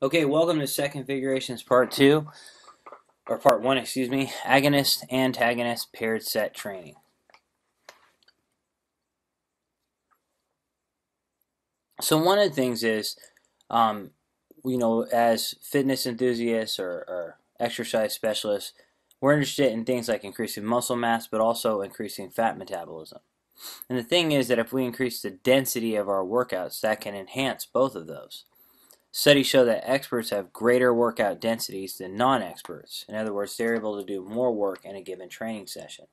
Okay, welcome to Set Configurations Part 2, or Part 1, excuse me, Agonist-Antagonist-Paired Set Training. So one of the things is, as fitness enthusiasts or exercise specialists, we're interested in things like increasing muscle mass, but also increasing fat metabolism. And the thing is that if we increase the density of our workouts, that can enhance both of those. Studies show that experts have greater workout densities than non-experts. In other words, they're able to do more work in a given training session.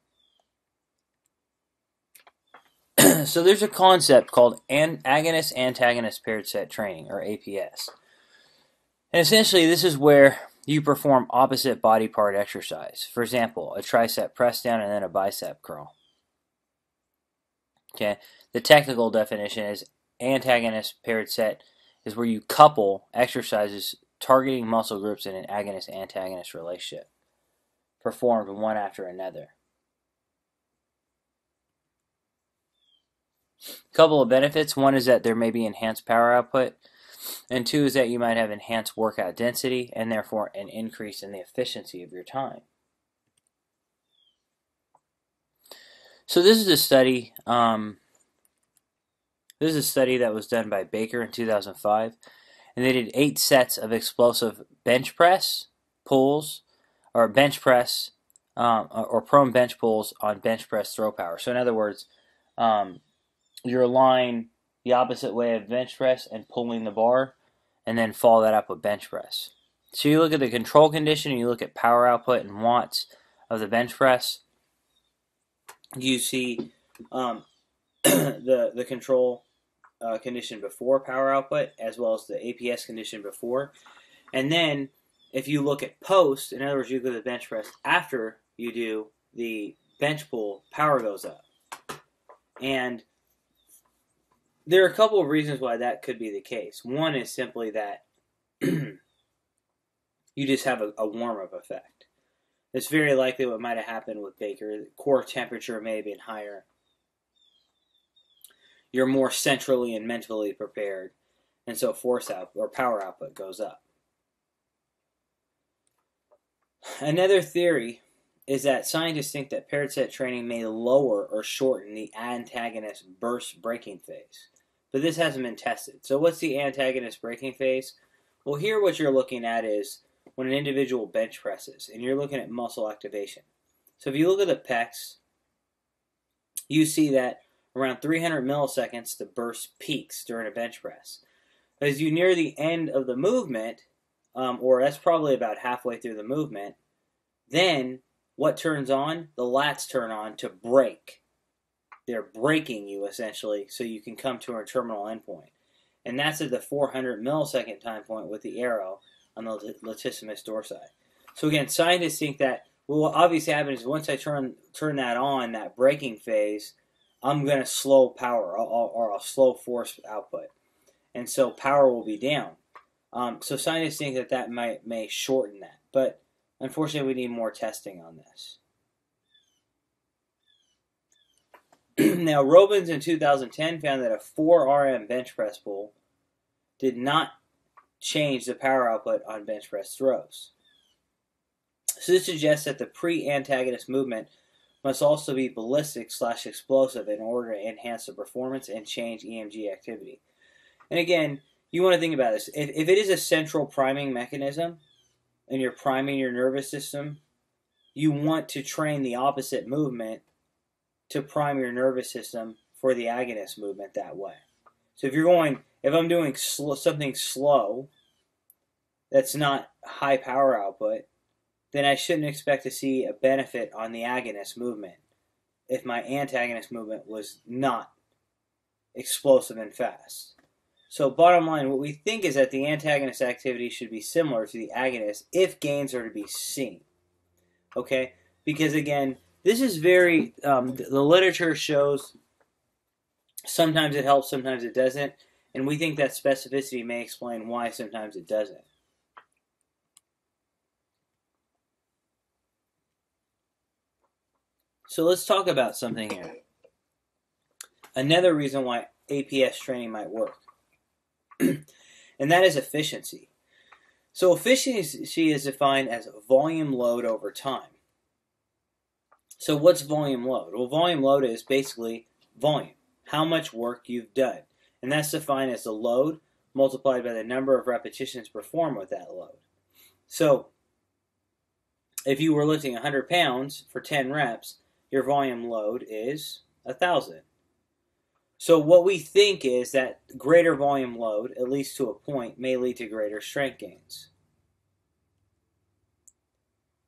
So there's a concept called agonist-antagonist-paired set training, or APS. And essentially, this is where you perform opposite body part exercise. For example, a tricep press down and then a bicep curl. Okay. The technical definition is antagonist-paired set is where you couple exercises targeting muscle groups in an agonist-antagonist relationship, performed one after another. A couple of benefits. One is that there may be enhanced power output, and two is that you might have enhanced workout density and therefore an increase in the efficiency of your time. So this is a study. This is a study that was done by Baker in 2005, and they did 8 sets of explosive bench press pulls, or bench press, or prone bench pulls on bench press throw power. So in other words, you're lying the opposite way of bench press and pulling the bar, and then follow that up with bench press. So you look at the control condition, and you look at power output and watts of the bench press. You see the control condition before power output, as well as the APS condition before. And then if you look at post, in other words, you go to the bench press after you do the bench pull, power goes up. And there are a couple of reasons why that could be the case. One is simply that you just have a warm-up effect. It's very likely what might have happened with Baker. The core temperature may have been higher. You're more centrally and mentally prepared, and so force out or power output goes up. Another theory is that scientists think that paired set training may lower or shorten the antagonist burst breaking phase. But this hasn't been tested. So what's the antagonist breaking phase? Well, here what you're looking at is when an individual bench presses, and you're looking at muscle activation. So if you look at the pecs, you see that around 300 milliseconds the burst peaks during a bench press. As you near the end of the movement, or that's probably about halfway through the movement, then what turns on? The lats turn on to brake. They're braking you, essentially, so you can come to a terminal endpoint. And that's at the 400 millisecond time point with the arrow on the latissimus dorsi. So again, scientists think that what obviously happens is once I turn that on, that braking phase, I'm going to slow power, or I'll slow force output. And so power will be down. So scientists think that may shorten that. But unfortunately, we need more testing on this. Now, Robins in 2010 found that a 4 RM bench press pull did not change the power output on bench press throws. So this suggests that the pre-antagonist movement must also be ballistic/explosive in order to enhance the performance and change EMG activity. And again, you want to think about this. If it is a central priming mechanism, and you're priming your nervous system, you want to train the opposite movement to prime your nervous system for the agonist movement that way. So if I'm doing something slow that's not high power output, then I shouldn't expect to see a benefit on the agonist movement if my antagonist movement was not explosive and fast. So bottom line, what we think is that the antagonist activity should be similar to the agonist if gains are to be seen. Okay? Because again, this is very, the literature shows sometimes it helps, sometimes it doesn't, and we think that specificity may explain why sometimes it doesn't. So let's talk about something here. Another reason why APS training might work. and that is efficiency. So efficiency is defined as volume load over time. So what's volume load? Well, volume load is basically volume, how much work you've done. And that's defined as the load multiplied by the number of repetitions performed with that load. So if you were lifting 100 pounds for 10 reps, your volume load is 1,000. So what we think is that greater volume load, at least to a point, may lead to greater strength gains.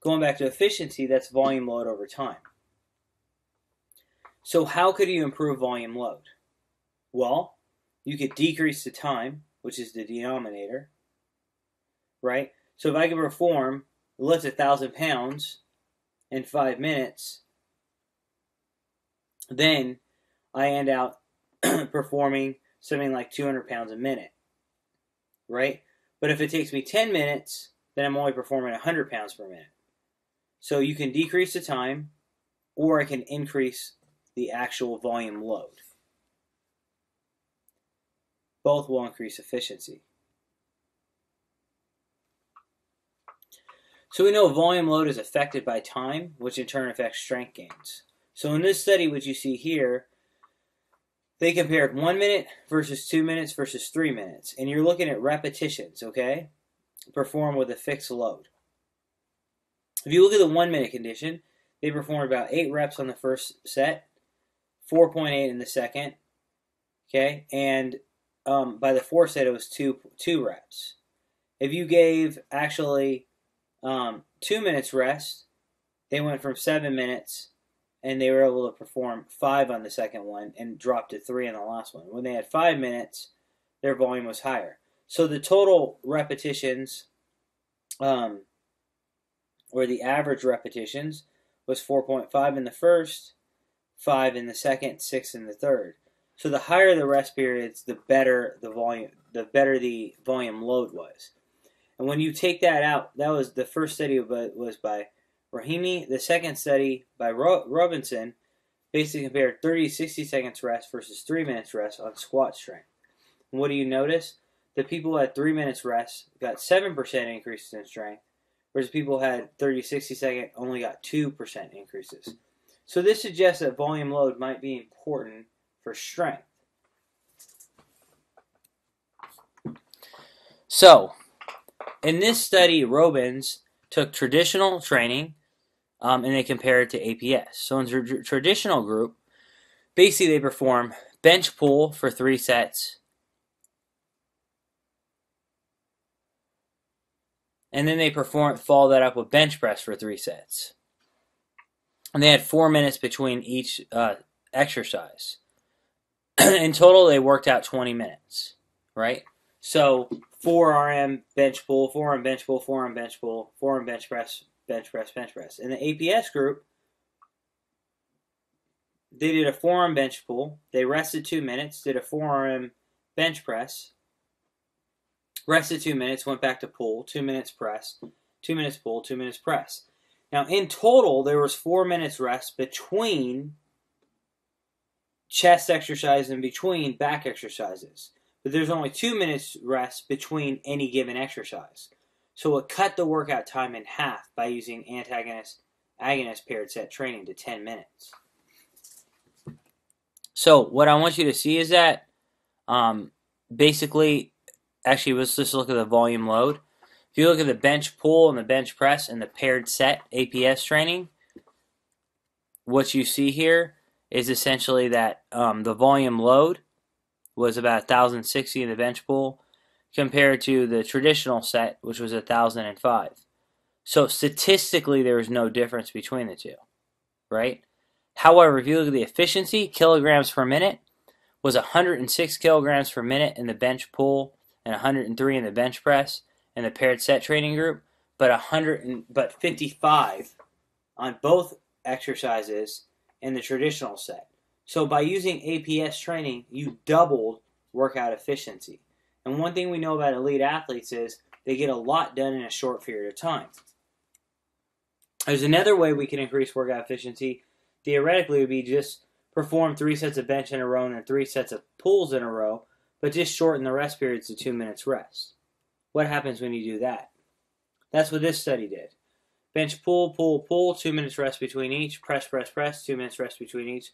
Going back to efficiency, that's volume load over time. So how could you improve volume load? Well, you could decrease the time, which is the denominator, right? So if I can lift 1,000 pounds in 5 minutes, then I end out performing something like 200 pounds a minute, right? But if it takes me 10 minutes, then I'm only performing 100 pounds per minute. So you can decrease the time, or I can increase the actual volume load. Both will increase efficiency. So we know volume load is affected by time, which in turn affects strength gains. So in this study, what you see here, they compared 1 minute versus 2 minutes versus 3 minutes. And you're looking at repetitions, okay? Performed with a fixed load. If you look at the 1 minute condition, they performed about 8 reps on the first set, 4.8 in the second, okay? And by the fourth set, it was two reps. If you gave actually 2 minutes rest, they went from 7 minutes, and they were able to perform 5 on the second one and dropped to 3 on the last one. When they had 5 minutes, their volume was higher. So the total repetitions, or the average repetitions, was 4.5 in the first, 5 in the second, 6 in the third. So the higher the rest periods, the better the volume load was. And when you take that out, that was the first study was by Rahimi. The second study by Robinson basically compared 30 to 60 seconds rest versus 3 minutes rest on squat strength. And what do you notice? The people who had 3 minutes rest got 7% increases in strength, whereas people who had 30 to 60 seconds only got 2% increases. So this suggests that volume load might be important for strength. So, in this study, Robins took traditional training and they compared it to APS. So in the traditional group, basically they perform bench pull for 3 sets, and then they follow that up with bench press for 3 sets. And they had 4 minutes between each exercise. In total, they worked out 20 minutes, right? So 4 RM bench pull, 4 RM bench pull, 4 RM bench pull, 4 RM bench press, bench press, bench press. In the APS group, they did a 4 RM bench pull. They rested 2 minutes, did a 4 RM bench press, rested 2 minutes, went back to pull, 2 minutes press, 2 minutes pull, 2 minutes press. Now, in total, there was 4 minutes rest between chest exercises and between back exercises. But there's only 2 minutes rest between any given exercise. So it cut the workout time in half by using antagonist-agonist paired set training to 10 minutes. So what I want you to see is that basically, actually, let's just look at the volume load. If you look at the bench pull and the bench press and the paired set APS training, what you see here is essentially that the volume load was about 1,060 in the bench pull compared to the traditional set, which was 1,005. So statistically, there was no difference between the two, right? However, if you look at the efficiency, kilograms per minute was 106 kilograms per minute in the bench pull and 103 in the bench press in the paired set training group, but 55 on both exercises in the traditional set. So by using APS training, you doubled workout efficiency. And one thing we know about elite athletes is they get a lot done in a short period of time. There's another way we can increase workout efficiency. Theoretically, would be just perform 3 sets of bench in a row and then 3 sets of pulls in a row, but just shorten the rest periods to 2 minutes rest. What happens when you do that? That's what this study did. Bench pull, pull, pull, 2 minutes rest between each. Press, press, press, 2 minutes rest between each.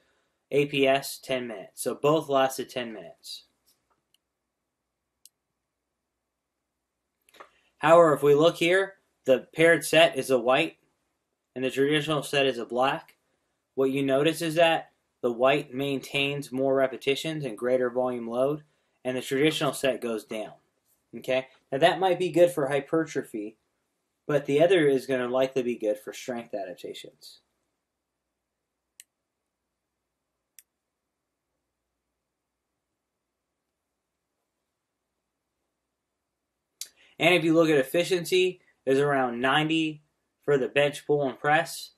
APS, 10 minutes. So both lasted 10 minutes. However, if we look here, the paired set is a white and the traditional set is a black. What you notice is that the white maintains more repetitions and greater volume load, and the traditional set goes down. Okay? Now that might be good for hypertrophy, but the other is going to likely be good for strength adaptations. And if you look at efficiency, there's around 90 for the bench, pull, and press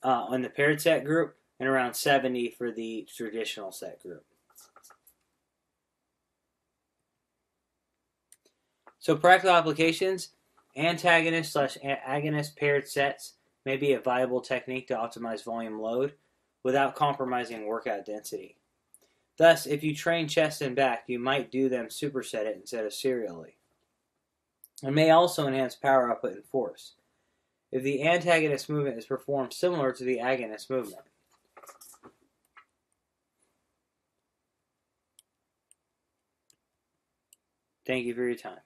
on the paired set group, and around 70 for the traditional set group. So practical applications, antagonist/agonist paired sets may be a viable technique to optimize volume load without compromising workout density. Thus, if you train chest and back, you might do them supersetted instead of serially. It may also enhance power output and force if the antagonist movement is performed similar to the agonist movement. Thank you for your time.